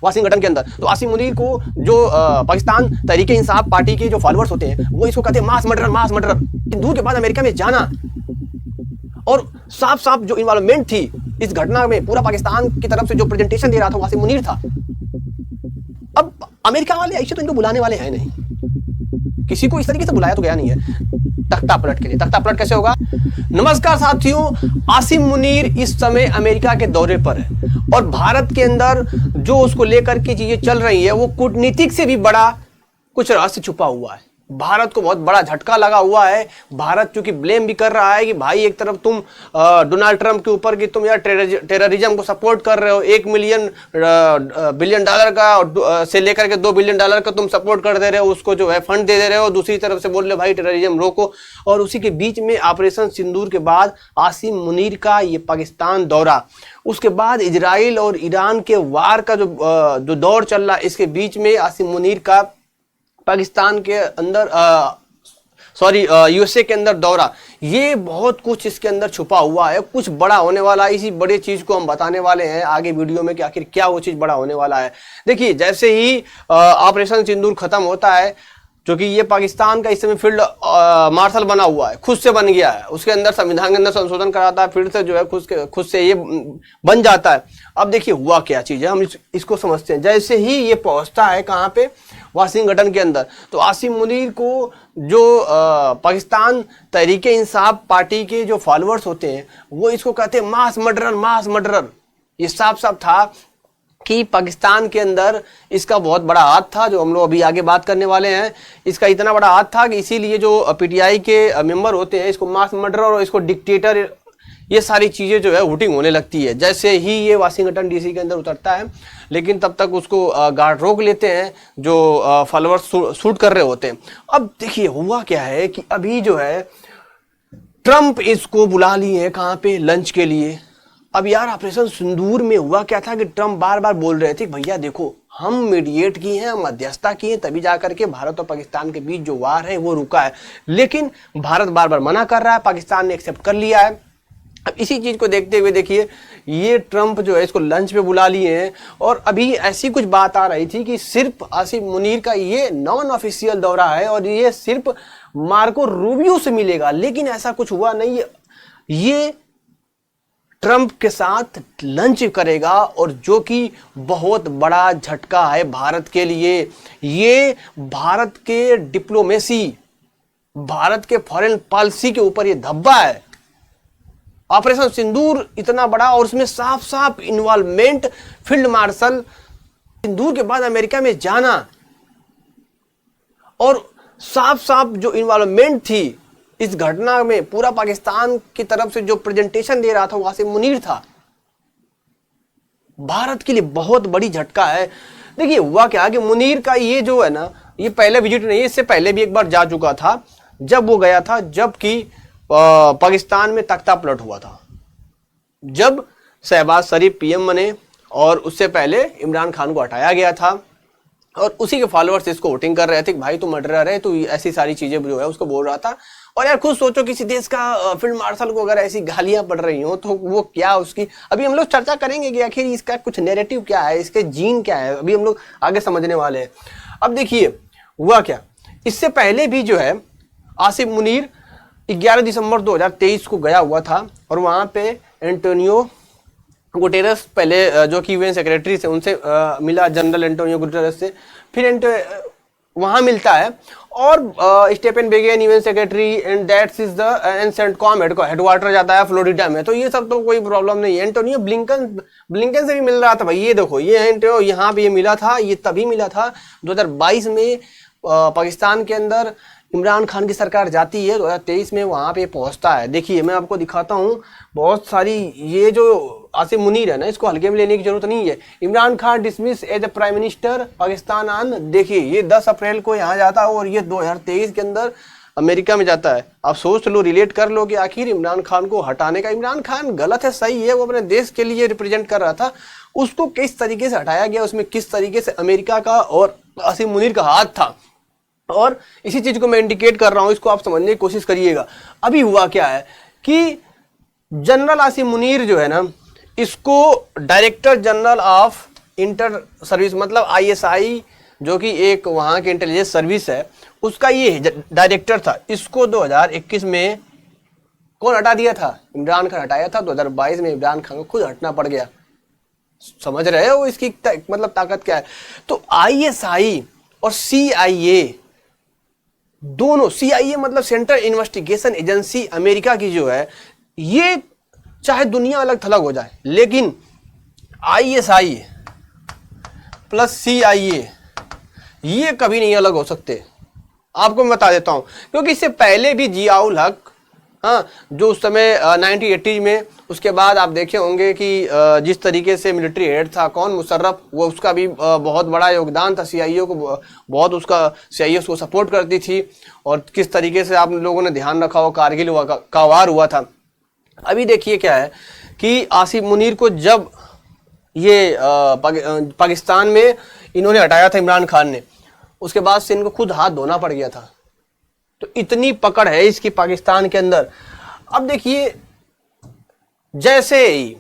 Washington के अंदर। तो आसिम मुनीर को जो पाकिस्तान तहरीक इंसाफ पार्टी के जो फॉलोअर्स होते हैं वो इसको कहते हैं मास मर्डरर, मास मर्डरर। सिंदूर के बाद अमेरिका में जाना और साफ साफ जो इन्वॉल्वमेंट थी इस घटना में, पूरा पाकिस्तान की तरफ से जो प्रेजेंटेशन दे रहा था आसिम मुनीर था। अब अमेरिका वाले ऐसे तो इनको बुलाने वाले हैं नहीं, किसी को इस तरीके से बुलाया तो गया नहीं है तख्ता पलट के लिए। तख्ता पलट कैसे होगा? नमस्कार साथियों, आसिम मुनीर इस समय अमेरिका के दौरे पर है और भारत के अंदर जो उसको लेकर के चीजें चल रही है वो कूटनीतिक से भी बड़ा कुछ रहस्य छुपा हुआ है। भारत को बहुत बड़ा झटका लगा हुआ है। भारत चूंकि ब्लेम भी कर रहा है कि भाई एक तरफ तुम डोनाल्ड ट्रंप के ऊपर कि तुम यार टेररिज्म को सपोर्ट कर रहे हो, $1 बिलियन का से लेकर के $2 बिलियन का तुम सपोर्ट कर दे रहे हो, उसको जो है फंड दे रहे हो, दूसरी तरफ से बोल रहे हो भाई टेररिज्म रोको। और उसी के बीच में ऑपरेशन सिंदूर के बाद आसिम मुनीर का ये पाकिस्तान दौरा, उसके बाद इजराइल और ईरान के वार का जो दौर चल रहा है, इसके बीच में आसिम मुनीर का पाकिस्तान के अंदर यूएसए के अंदर दौरा, ये बहुत कुछ इसके अंदर छुपा हुआ है। कुछ बड़ा होने वाला है, इसी बड़े चीज को हम बताने वाले हैं आगे वीडियो में कि आखिर क्या वो चीज बड़ा होने वाला है। देखिए जैसे ही ऑपरेशन सिंदूर खत्म होता है, जो कि ये पाकिस्तान का इस समय फील्ड मार्शल बना हुआ है, खुद से बन गया है, उसके अंदर संविधान के अंदर संशोधन कराता है, फिर से जो है खुद से ये बन जाता है। अब देखिए हुआ क्या चीज है, हम इसको समझते हैं। जैसे ही ये पहुंचता है कहाँ पे, वाशिंगटन के अंदर, तो आसिम मुनीर को जो पाकिस्तान तहरीक इंसाफ पार्टी के जो फॉलोअर्स होते हैं वो इसको कहते हैं मास मर्डरर, मास मर्डरर। ये साफ साफ था कि पाकिस्तान के अंदर इसका बहुत बड़ा हाथ था, जो हम लोग अभी आगे बात करने वाले हैं। इसका इतना बड़ा हाथ था कि इसीलिए जो पीटीआई के मेंबर होते हैं इसको मास मर्डरर और इसको डिक्टेटर, ये सारी चीज़ें जो है वोटिंग होने लगती है जैसे ही ये वाशिंगटन डीसी के अंदर उतरता है। लेकिन तब तक उसको गार्ड रोक लेते हैं जो फॉलोअर्स शूट कर रहे होते हैं। अब देखिए हुआ क्या है कि अभी जो है ट्रंप इसको बुला लिए हैं कहाँ पे, लंच के लिए। अब यार ऑपरेशन सिंदूर में हुआ क्या था कि ट्रंप बार बार बोल रहे थे भैया देखो हम मीडिएट किए हैं, मध्यस्थता किए हैं, तभी जाकर के भारत और पाकिस्तान के बीच जो वार है वो रुका है। लेकिन भारत बार बार मना कर रहा है, पाकिस्तान ने एक्सेप्ट कर लिया है। अब इसी चीज को देखते हुए देखिए ये ट्रंप जो है इसको लंच पे बुला लिए हैं। और अभी ऐसी कुछ बात आ रही थी कि सिर्फ आसिम मुनीर का ये नॉन ऑफिशियल दौरा है और ये सिर्फ मार्को रूबियो से मिलेगा, लेकिन ऐसा कुछ हुआ नहीं। ये ट्रंप के साथ लंच करेगा और जो कि बहुत बड़ा झटका है भारत के लिए। ये भारत के डिप्लोमेसी, भारत के फॉरेन पॉलिसी के ऊपर ये धब्बा है। ऑपरेशन सिंदूर इतना बड़ा और उसमें साफ साफ इन्वॉल्वमेंट, फील्ड मार्शल सिंदूर के बाद अमेरिका में जाना और साफ साफ जो इन्वॉल्वमेंट थी इस घटना में, पूरा पाकिस्तान की तरफ से जो प्रेजेंटेशन दे रहा था वो आसिम मुनीर था। भारत के लिए बहुत बड़ी झटका है। देखिए हुआ क्या कि मुनीर का ये जो है ना, ये पहले विजिट नहीं है, इससे पहले भी एक बार जा चुका था। जब वो गया था जबकि पाकिस्तान में तख्ता पलट हुआ था, जब शहबाज शरीफ पीएम बने और उससे पहले इमरान खान को हटाया गया था और उसी के फॉलोअर्स इसको वोटिंग कर रहे थे कि भाई तू मर्डरर है, तो ऐसी सारी चीजें जो है उसको बोल रहा था। और यार खुद सोचो किसी देश का फील्ड मार्शल को अगर ऐसी गालियां पड़ रही हो तो वो क्या उसकी, अभी हम लोग चर्चा करेंगे कि आखिर इसका कुछ नैरेटिव क्या है, इसके जीन क्या है, अभी हम लोग आगे समझने वाले हैं। अब देखिए हुआ क्या, इससे पहले भी जो है आसिम मुनीर 11 दिसंबर 2023 को गया हुआ था और वहाँ पे एंटोनियो गुटेरेस, पहले जो कि यूएन सेक्रेटरी से, उनसे मिला, जनरल एंटोनियो गुटेरेस से। फिर वहाँ मिलता है और स्टेफन बेगेन UN secretary and that's is the end CENTCOM headquarter जाता है फ्लोरिडा में। तो ये सब तो कोई प्रॉब्लम नहीं है। एंटोनियो ब्लिंकन से भी मिल रहा था। भाई ये देखो ये एंटोनियो यहाँ पे ये मिला था, ये तभी मिला था 2022 में पाकिस्तान के अंदर इमरान खान की सरकार जाती है, 2023 में वहाँ पे पहुँचता है। देखिए मैं आपको दिखाता हूँ बहुत सारी, ये जो आसिम मुनीर है ना इसको हल्के में लेने की जरूरत नहीं है। Imran Khan dismiss as a prime minister Pakistan आन, देखिए ये 10 अप्रैल को यहाँ जाता है और ये 2023 के अंदर अमेरिका में जाता है। आप सोच लो, रिलेट कर लो कि आखिर इमरान खान को हटाने का, इमरान खान गलत है सही है, वो अपने देश के लिए रिप्रेजेंट कर रहा था, उसको किस तरीके से हटाया गया, उसमें किस तरीके से अमेरिका का और आसिम मुनीर का हाथ था। और इसी चीज को मैं इंडिकेट कर रहा हूं, इसको आप समझने की कोशिश करिएगा। अभी हुआ क्या है कि जनरल आसिम मुनीर जो है ना, इसको director general of inter service मतलब आईएसआई जो कि एक वहाँ की इंटेलिजेंस सर्विस है, उसका ये डायरेक्टर था। इसको 2021 में कौन हटा दिया था? इमरान खान हटाया था। 2022 में इमरान खान को खुद हटना पड़ गया। समझ रहे हो इसकी मतलब ताकत क्या है? तो आईएसआई और सीआईए दोनों, सीआईए मतलब सेंट्रल इन्वेस्टिगेशन एजेंसी अमेरिका की जो है, ये चाहे दुनिया अलग थलग हो जाए, लेकिन आईएसआई प्लस सीआईए ये कभी नहीं अलग हो सकते। आपको मैं बता देता हूं, क्योंकि इससे पहले भी जियाउल हक, हाँ, जो उस समय 1980 में, उसके बाद आप देखे होंगे कि जिस तरीके से मिलिट्री हेड था कौन, मुशर्रफ, वो उसका भी बहुत बड़ा योगदान था। सीआईए को बहुत उसका, सीआईए उसको सपोर्ट करती थी। और किस तरीके से आप लोगों ने ध्यान रखा हो, कारगिल का वार हुआ था। अभी देखिए क्या है कि आसिफ मुनीर को जब ये पाकिस्तान में इन्होंने हटाया था इमरान खान ने, उसके बाद से इनको खुद हाथ धोना पड़ गया था। तो इतनी पकड़ है इसकी पाकिस्तान के अंदर। अब देखिए, जैसे ही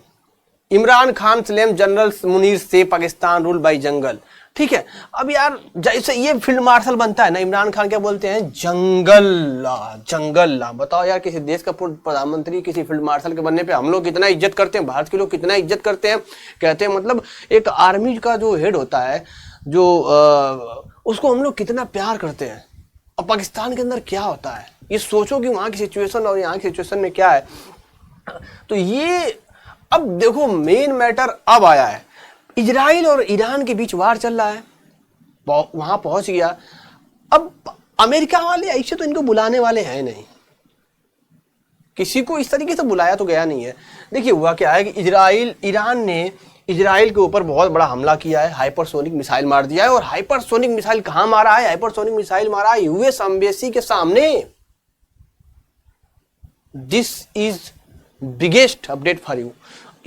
इमरान खान स्लेम जनरल मुनीर से पाकिस्तान रूल बाई जंगल, ठीक है। अब यार जैसे ये फील्ड मार्शल बनता है ना, इमरान खान क्या बोलते हैं, जंगल ला, जंगल ला। बताओ यार, किसी देश का प्रधानमंत्री किसी फील्ड मार्शल के बनने पे हम लोग कितना इज्जत करते हैं, भारत के लोग कितना इज्जत करते हैं। कहते हैं मतलब एक आर्मी का जो हेड होता है, जो उसको हम लोग कितना प्यार करते हैं। और पाकिस्तान के अंदर क्या होता है, ये सोचो कि वहां की सिचुएशन और यहाँ की सिचुएशन में क्या है। तो ये अब देखो, मेन मैटर अब आया है, इजराइल और ईरान के बीच वार चल रहा है, वहां पहुंच गया। अब अमेरिका वाले ऐसे तो इनको बुलाने वाले हैं नहीं, किसी को इस तरीके से बुलाया तो गया नहीं है। देखिए हुआ क्या है कि ईरान ने इजराइल के ऊपर बहुत बड़ा हमला किया है, हाइपरसोनिक मिसाइल मार दिया है। और हाइपरसोनिक मिसाइल कहां मारा है? हाइपरसोनिक मिसाइल मारा है यूएस एम्बेसी के सामने। This is biggest update for you.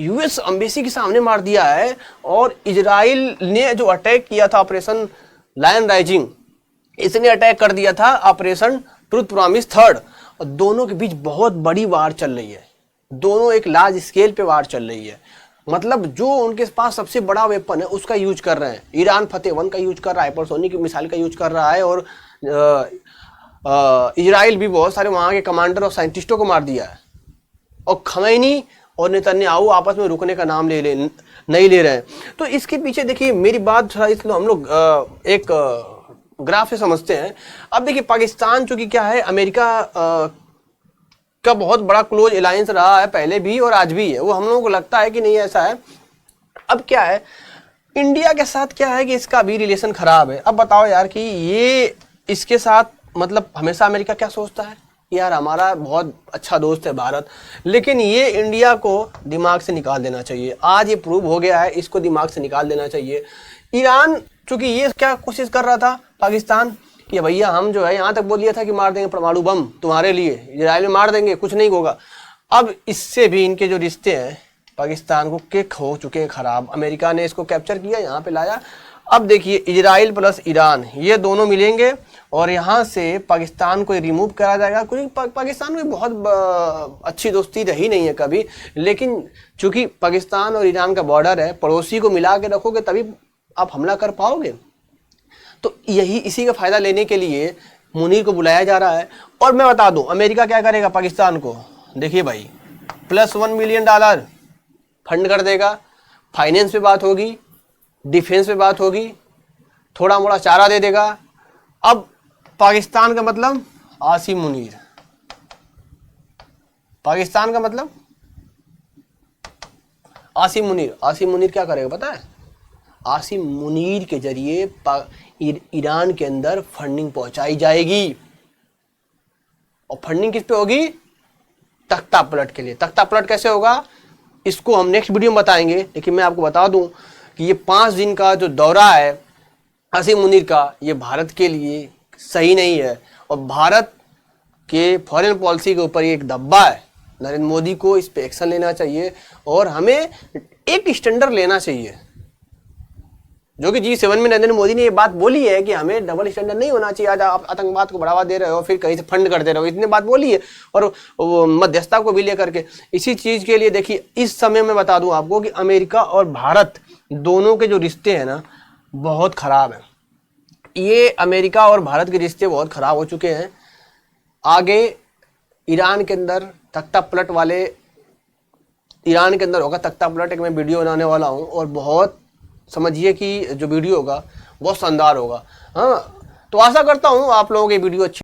US embassy के सामने मार दिया है। और इजराइल ने जो अटैक किया था ऑपरेशन लायन राइजिंग, इसने अटैक कर दिया था ऑपरेशन ट्रूथ प्रॉमिस थर्ड। और दोनों के बीच बहुत बड़ी वार चल रही है, दोनों एक लार्ज स्केल पे वार चल रही है। मतलब जो उनके पास सबसे बड़ा वेपन है उसका यूज कर रहे हैं। ईरान फतेह 1 का यूज कर रहा है, हाइपरसोनिक मिसाइल का यूज कर रहा है। और इजराइल भी बहुत सारे वहां के कमांडर और साइंटिस्टों को मार दिया है। और खमैनी और नेतन्याहू आपस में रुकने का नाम नहीं ले रहे हैं। तो इसके पीछे देखिए, मेरी बात थोड़ा इसलिए हम लोग एक ग्राफ से समझते हैं। अब देखिए, पाकिस्तान चूंकि क्या है, अमेरिका का बहुत बड़ा क्लोज अलायंस रहा है पहले भी और आज भी है। वो हम लोगों को लगता है कि नहीं ऐसा है। अब क्या है, इंडिया के साथ क्या है कि इसका भी रिलेशन खराब है। अब बताओ यार कि ये इसके साथ मतलब हमेशा अमेरिका क्या सोचता है, यार हमारा बहुत अच्छा दोस्त है भारत, लेकिन ये इंडिया को दिमाग से निकाल देना चाहिए। आज ये प्रूव हो गया है, इसको दिमाग से निकाल देना चाहिए। ईरान चूंकि ये क्या कोशिश कर रहा था पाकिस्तान कि भैया हम जो है, यहाँ तक बोल दिया था कि मार देंगे परमाणु बम तुम्हारे लिए, इजराइल में मार देंगे, कुछ नहीं होगा। अब इससे भी इनके जो रिश्ते हैं पाकिस्तान को के हो चुके हैं खराब। अमेरिका ने इसको कैप्चर किया, यहाँ पे लाया। अब देखिए, इजराइल प्लस ईरान ये दोनों मिलेंगे और यहाँ से पाकिस्तान को रिमूव करा जाएगा। क्योंकि पाकिस्तान में बहुत अच्छी दोस्ती रही नहीं है कभी, लेकिन चूंकि पाकिस्तान और ईरान का बॉर्डर है, पड़ोसी को मिला के रखोगे तभी आप हमला कर पाओगे। तो यही इसी का फायदा लेने के लिए मुनीर को बुलाया जा रहा है। और मैं बता दूं, अमेरिका क्या करेगा पाकिस्तान को, देखिए भाई, +1 मिलियन डॉलर फंड कर देगा। फाइनेंस पे बात होगी, डिफेंस पे बात होगी, थोड़ा मोड़ा चारा दे देगा। अब पाकिस्तान का मतलब आसिम मुनीर, पाकिस्तान का मतलब आसिम मुनीर। आसिम मुनीर क्या करेगा पता है? आसिम मुनीर के जरिए ईरान के अंदर फंडिंग पहुंचाई जाएगी। और फंडिंग किस पे होगी? तख्ता पलट के लिए। तख्ता पलट कैसे होगा इसको हम नेक्स्ट वीडियो में बताएंगे। लेकिन मैं आपको बता दूं कि ये 5 दिन का जो दौरा है आसिम मुनीर का, ये भारत के लिए सही नहीं है। और भारत के फॉरेन पॉलिसी के ऊपर ये एक धब्बा है। नरेंद्र मोदी को इस पे एक्शन लेना चाहिए और हमें एक स्टैंडर्ड लेना चाहिए। जो कि G7 में नरेंद्र मोदी ने ये बात बोली है कि हमें डबल स्टैंडर्ड नहीं होना चाहिए। आज आप आतंकवाद को बढ़ावा दे रहे हो, फिर कहीं से फंड करते रहो, इतनी बात बोली है। और मध्यस्थता को भी लेकर के इसी चीज के लिए देखिए, इस समय मैं बता दूं आपको कि अमेरिका और भारत दोनों के जो रिश्ते हैं ना, बहुत खराब है। ये अमेरिका और भारत के रिश्ते बहुत खराब हो चुके हैं। आगे ईरान के अंदर तख्ता पलट वाले, ईरान के अंदर होगा तख्ता पलट, एक मैं वीडियो बनाने वाला हूं, और बहुत समझिए कि जो वीडियो होगा बहुत शानदार होगा। हाँ, तो आशा करता हूं आप लोगों की वीडियो अच्छी